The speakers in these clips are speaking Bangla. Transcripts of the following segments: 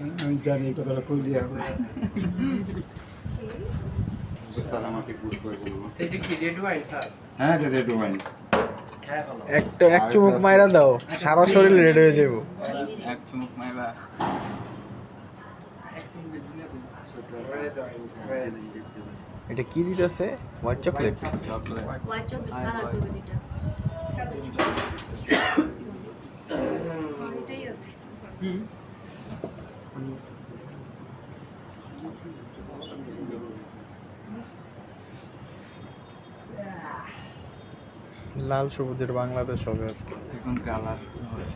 আমি জানি এই কথাটা কইলি হবে। স্যার আমাকে গুড করে বলবো। সেটা কি রেড ওয়াইন স্যার? হ্যাঁ এটা রেড ওয়াইন। একটা এক চুমুক মাইরা দাও, সারা শরীর রেড হয়ে যাবো। এক চুমুক মাইরা। এটা কি দিতেছে? White chocolate. Chocolate. White chocolate colour করবে দুইটা। এটাই আছে। লাল সবুজের বাংলাদেশ হবে আজকে। এখন কালার হবে।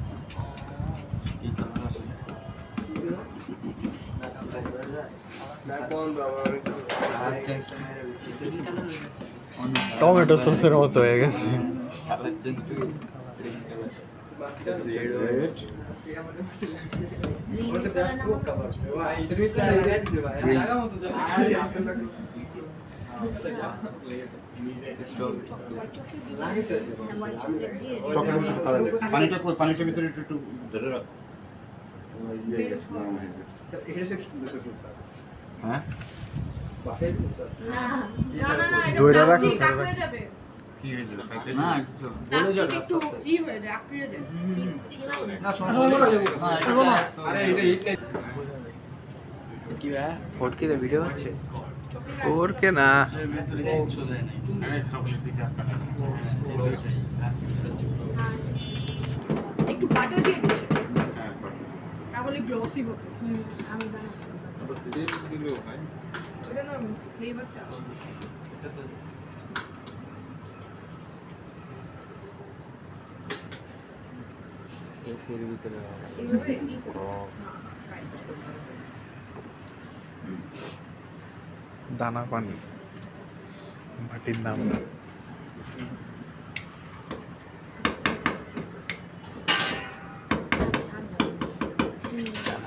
কি কালার আছে? Colour change. টমেটো সসের মতো হয়ে গেছে। Colour change to red. পানিটার ভিতরে একটু ধরে রাখ। হ্যাঁ দইরা রাখো। কি হয়েছিল খাইতে না কিছু বলে যাবে একটু ই হয়ে যায় আঁকড়ে যায় না সমস্যা আরে এটা কি ভাই ফটকে ভিডিও হচ্ছে ওর কে না একটু বাটার দিয়ে দিই হ্যাঁ বাট তাহলে গ্লসি হবে আমি বানাবো আবার তেল দিলেও হয় এটা না ফ্লেভারটা এর ভিতরে দানা পানি মাটির নাম না।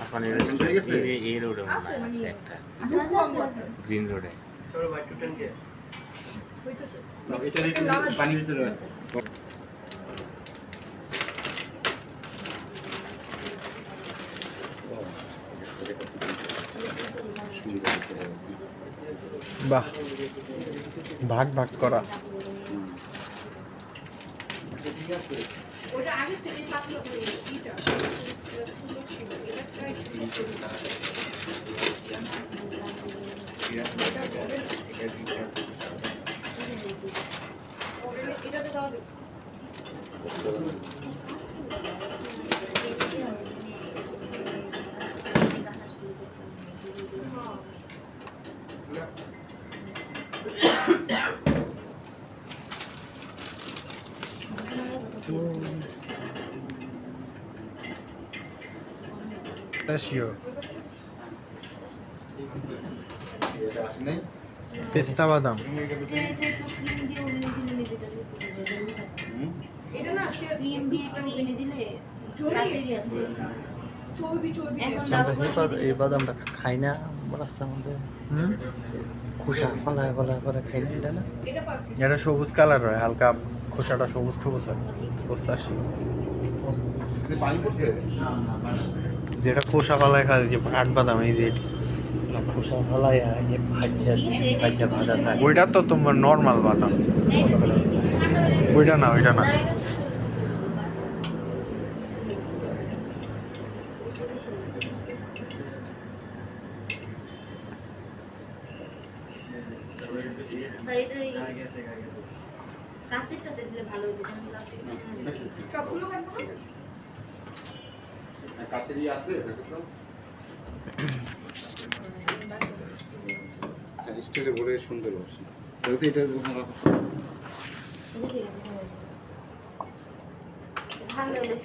আপনার হয়ে গেছে? এই রোডে আছে মানে একটা আছে গ্রিন রোডে হইতেছে এটা একটু পানির ভিতরে রাখ বাহ, ভাগ ভাগ করা। ওটা আগে থেকে পাতলা করে এইটা এটাতে দাও শিওর এটা আসে নাই পেস্তা বাদাম। এটা না সে ক্রিম দিয়ে একটু এনে দিলে কাঁচের ইয়াতে চর্বি চর্বি এখন এই বাদামটা খাই না রাস্তার মধ্যে খোসা ফলায় ফলায় করে খাই না না এটা পারফেক্ট এটা সবুজ কালার হয়, হালকা খোসাটা সবুজ সবুজ হয়। পোস্তাশি এতে পানি পড়ছে যেটা খোসা ফালায় খায়, যে কাঠ বাদাম, এই যে এটি। খোসা ফলায় ভাজা ভাজা থাকে ওইটা তো তোমার নর্মাল বাদাম, ওইটা না, ওইটা না। সাইডে কাঁচেরটাতে দিলে ভালো হতো, প্লাস্টিক সবগুলো কাটবো না কাছেরই আছে দেখো তো হ্যাঁ স্টিলে ভরে সুন্দর আছে ওইটা এটা ঠিক আছে ঠান্ডা হলে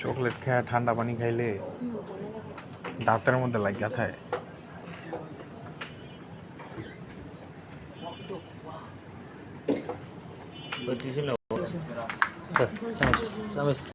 চকলেট খেয়ে ঠান্ডা পানি খাইলে দাঁতের মধ্যে লাগিয়া থাকে।